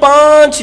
5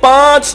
5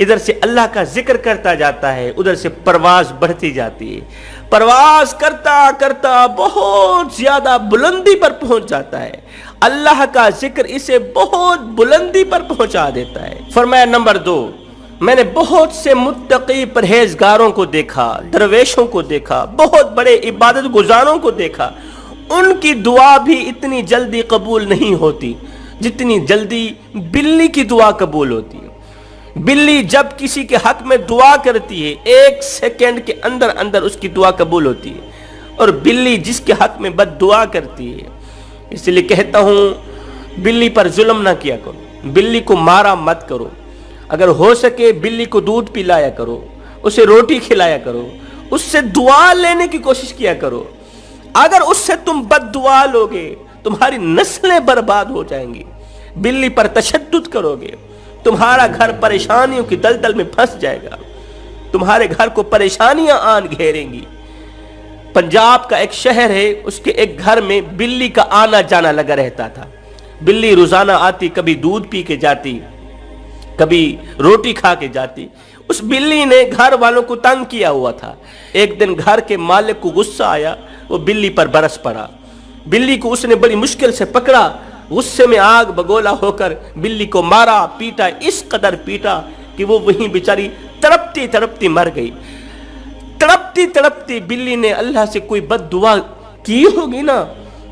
ادھر سے اللہ کا ذکر کرتا جاتا ہے، ادھر سے پرواز بڑھتی جاتی ہے، پرواز کرتا کرتا بہت زیادہ بلندی پر پہنچ جاتا ہے، اللہ کا ذکر اسے بہت بلندی پر پہنچا دیتا ہے۔ فرمایا نمبر 2، میں نے بہت سے متقی پرہیزگاروں کو دیکھا، درویشوں کو دیکھا، بہت بڑے عبادت گزاروں کو دیکھا، ان کی دعا بھی اتنی جلدی قبول نہیں ہوتی جتنی جلدی بلی کی دعا قبول ہوتی ہے۔ بلی جب کسی کے حق میں دعا کرتی ہے 1 سیکنڈ کے اندر اندر اس کی دعا قبول ہوتی ہے، اور بلی جس کے حق میں بد دعا کرتی ہے، اس لیے کہتا ہوں بلی پر ظلم نہ کیا کرو، بلی کو مارا مت کرو، اگر ہو سکے بلی کو دودھ پلایا کرو، اسے روٹی کھلایا کرو، اس سے دعا لینے کی کوشش کیا کرو۔ اگر اس سے تم بد دعا لوگے تمہاری نسلیں برباد ہو جائیں گی، بلی پر تشدد کرو گے تمہارا گھر پریشانیوں کی دلدل میں پھنس جائے گا، تمہارے گھر کو پریشانیاں آن گھیریں گی۔ پنجاب کا ایک شہر ہے، اس کے ایک گھر میں بلی کا آنا جانا لگا رہتا تھا۔ بلی روزانہ آتی، کبھی دودھ پی کے جاتی، کبھی روٹی کھا کے جاتی۔ اس بلی نے گھر والوں کو تنگ کیا ہوا تھا۔ ایک دن گھر کے مالک کو غصہ آیا، وہ بلی پر برس پڑا۔ بلی کو اس نے بڑی مشکل سے پکڑا، غصے میں آگ بگولا ہو کر بلی کو مارا، پیٹا، اس قدر پیٹا کہ وہ وہیں بیچاری تڑپتی تڑپتی مر گئی۔ تڑپتی تڑپتی بلی نے اللہ سے کوئی بد دعا کی ہوگی نا،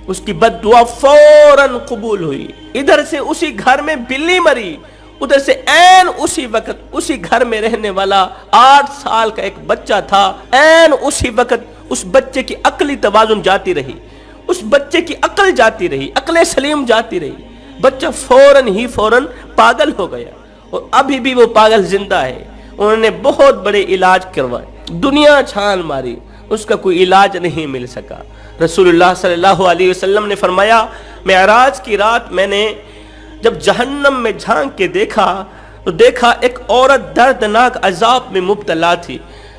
اس کی بد دعا فوراً قبول ہوئی۔ ادھر سے اسی گھر میں بلی مری، ادھر سے عین اسی وقت اسی گھر میں رہنے والا 8 سال کا ایک بچہ تھا، عین اسی وقت اس بچے کی عقلی توازن جاتی رہی، اس بچے کی عقل جاتی رہی، عقل سلیم جاتی رہی، بچہ فوراً پاگل ہو گیا، اور ابھی بھی وہ پاگل زندہ ہے۔ انہوں نے بہت بڑے علاج کروائے، دنیا چھان ماری، اس کا کوئی علاج نہیں مل سکا۔ رسول اللہ صلی اللہ علیہ وسلم نے فرمایا، معراج کی رات میں نے جب جہنم میں جھانک کے دیکھا تو دیکھا ایک عورت دردناک عذاب میں مبتلا تھی۔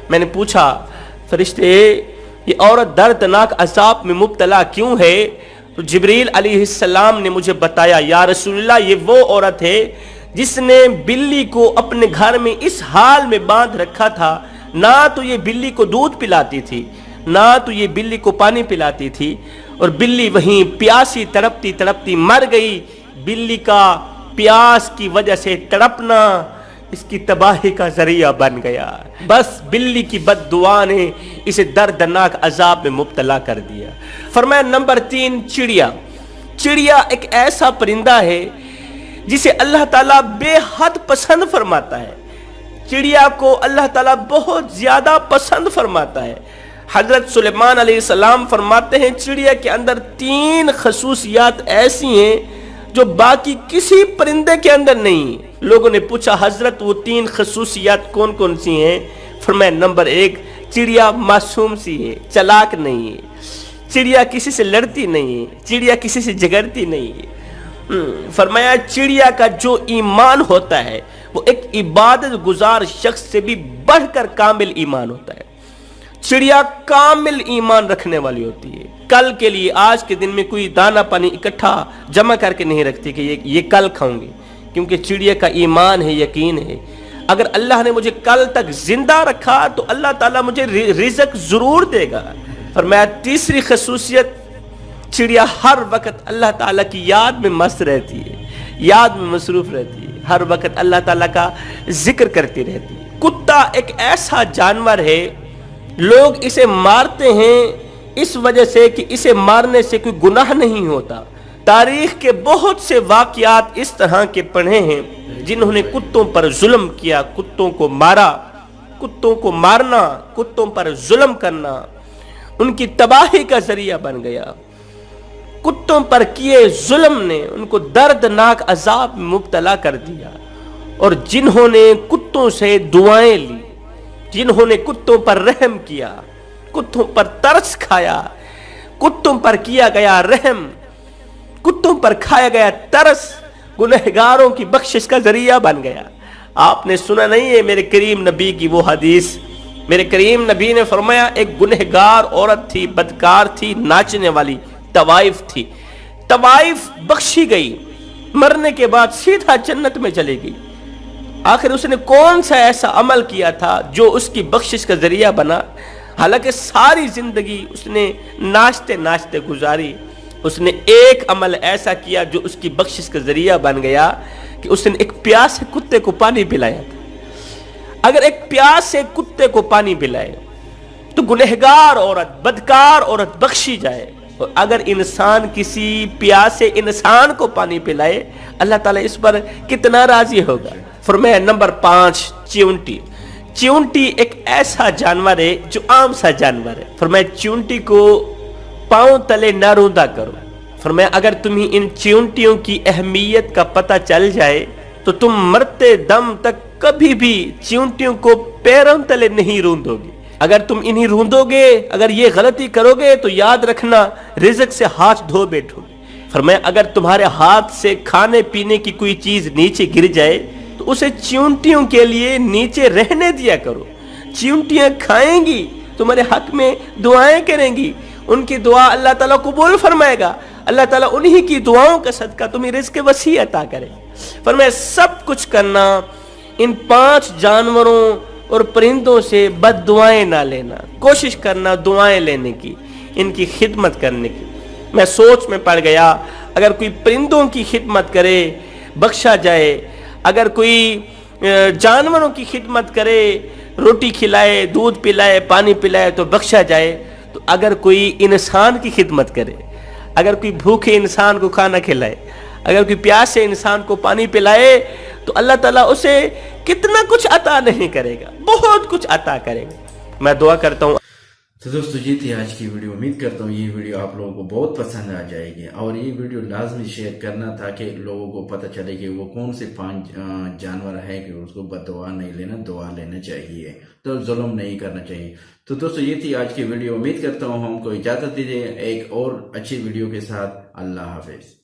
میں نے پوچھا، فرشتے یہ عورت دردناک عذاب میں مبتلا کیوں ہے؟ تو جبریل علیہ السلام نے مجھے بتایا، یا رسول اللہ یہ وہ عورت ہے جس نے بلی کو اپنے گھر میں اس حال میں باندھ رکھا تھا، نہ تو یہ بلی کو دودھ پلاتی تھی، نہ تو یہ بلی کو پانی پلاتی تھی، اور بلی وہیں پیاسی تڑپتی تڑپتی مر گئی۔ بلی کا پیاس کی وجہ سے تڑپنا اس کی تباہی کا ذریعہ بن گیا۔ بس بلی کی بد دعا نے اسے دردناک عذاب میں مبتلا کر دیا۔ فرمایا نمبر 3، چڑیا۔ چڑیا ایک ایسا پرندہ ہے جسے اللہ تعالیٰ بے حد پسند فرماتا ہے۔ چڑیا کو اللہ تعالیٰ بہت زیادہ پسند فرماتا ہے۔ حضرت سلیمان علیہ السلام فرماتے ہیں چڑیا کے اندر 3 خصوصیات ایسی ہیں جو باقی کسی پرندے کے اندر نہیں۔ لوگوں نے پوچھا حضرت وہ 3 خصوصیات کون کون سی ہیں؟ فرمایا نمبر 1، چڑیا معصوم سی ہے، چلاک نہیں ہے، چڑیا کسی سے لڑتی نہیں ہے، چڑیا کسی سے جھگڑتی نہیں ہے۔ فرمایا چڑیا کا جو ایمان ہوتا ہے وہ ایک عبادت گزار شخص سے بھی بڑھ کر کامل ایمان ہوتا ہے۔ چڑیا کامل ایمان رکھنے والی ہوتی ہے، کل کے لیے آج کے دن میں کوئی دانہ پانی اکٹھا جمع کر کے نہیں رکھتی کہ یہ کل کھاؤں گی، کیونکہ چڑیا کا ایمان ہے، یقین ہے، اگر اللہ نے مجھے کل تک زندہ رکھا تو اللہ تعالیٰ مجھے رزق ضرور دے گا۔ فرمایا تیسری خصوصیت، چڑیا ہر وقت اللہ تعالیٰ کی یاد میں مست رہتی ہے، یاد میں مصروف رہتی ہے، ہر وقت اللہ تعالیٰ کا ذکر کرتی رہتی ہے۔ کتا ایک ایسا جانور ہے، لوگ اسے مارتے ہیں اس وجہ سے کہ اسے مارنے سے کوئی گناہ نہیں ہوتا۔ تاریخ کے بہت سے واقعات اس طرح کے پڑھے ہیں جنہوں نے کتوں پر ظلم کیا، کتوں کو مارا۔ کتوں کو مارنا، کتوں پر ظلم کرنا ان کی تباہی کا ذریعہ بن گیا۔ کتوں پر کیے ظلم نے ان کو دردناک عذاب میں مبتلا کر دیا، اور جنہوں نے کتوں سے دعائیں لی، جنہوں نے کتوں پر رحم کیا، کتوں پر ترس کھایا، کتوں پر کیا گیا رحم، کتوں پر کھایا گیا ترس، گنہگاروں کی بخشش کا ذریعہ بن گیا۔ آپ نے سنا نہیں ہے میرے کریم نبی کی وہ حدیث؟ میرے کریم نبی نے فرمایا ایک گنہگار عورت تھی، بدکار تھی، ناچنے والی، طوائف تھی، طوائف بخشی گئی، مرنے کے بعد سیدھا جنت میں چلے گئی۔ آخر اس نے کون سا ایسا عمل کیا تھا جو اس کی بخشش کا ذریعہ بنا؟ حالانکہ ساری زندگی اس نے ناچتے ناچتے گزاری، اس نے ایک عمل ایسا کیا جو اس کی بخشش کا ذریعہ بن گیا کہ اس نے ایک پیاسے کتے کو پانی پلایا تھا۔ اگر ایک پیاسے کتے کو پانی پلائے تو گنہگار عورت، بدکار عورت بخشی جائے، اور اگر انسان کسی پیاسے انسان کو پانی پلائے اللہ تعالیٰ اس پر کتنا راضی ہوگا۔ فرمایا نمبر 5 چیونٹی۔ چیونٹی ایک ایسا جانور ہے جو عام سا جانور ہے۔ فرمایا چیونٹی کو پاؤں تلے نہ روندا کرو۔ فرمایا اگر تمہیں ان چیونٹیوں کی اہمیت کا پتہ چل جائے تو تم مرتے دم تک کبھی بھی چیونٹیوں کو پیروں تلے نہیں روندو گے۔ اگر تم انہیں روندو گے، اگر یہ غلطی کرو گے تو یاد رکھنا رزق سے ہاتھ دھو بیٹھو گے۔ فرمایا اگر تمہارے ہاتھ سے کھانے پینے کی کوئی چیز نیچے گر جائے تو اسے چیونٹیوں کے لیے نیچے رہنے دیا کرو۔ چیونٹیاں کھائیں گی، تمہارے حق میں دعائیں کریں گی، ان کی دعا اللہ تعالیٰ قبول فرمائے گا۔ اللہ تعالیٰ انہی کی دعاؤں کا صدقہ تمہیں رزق وسیع عطا کرے۔ فرمایا سب کچھ کرنا، ان 5 جانوروں اور پرندوں سے بد دعائیں نہ لینا، کوشش کرنا دعائیں لینے کی، ان کی خدمت کرنے کی۔ میں سوچ میں پڑ گیا، اگر کوئی پرندوں کی خدمت کرے بخشا جائے، اگر کوئی جانوروں کی خدمت کرے، روٹی کھلائے، دودھ پلائے، پانی پلائے تو بخشا جائے، تو اگر کوئی انسان کی خدمت کرے، اگر کوئی بھوکے انسان کو کھانا کھلائے، اگر کوئی پیاسے انسان کو پانی پلائے تو اللہ تعالیٰ اسے کتنا کچھ عطا نہیں کرے گا، بہت کچھ عطا کرے گا۔ میں دعا کرتا ہوں۔ تو دوستو یہ تھی آج کی ویڈیو۔ امید کرتا ہوں یہ ویڈیو آپ لوگوں کو بہت پسند آ جائے گی، اور یہ ویڈیو لازمی شیئر کرنا تاکہ لوگوں کو پتہ چلے کہ وہ کون سے 5 جانور ہے کہ اس کو بد دعا نہیں لینا، دعا لینا چاہیے، تو ظلم نہیں کرنا چاہیے۔ تو دوستو یہ تھی آج کی ویڈیو۔ امید کرتا ہوں ہم کو اجازت دیجیے ایک اور اچھی ویڈیو کے ساتھ۔ اللہ حافظ۔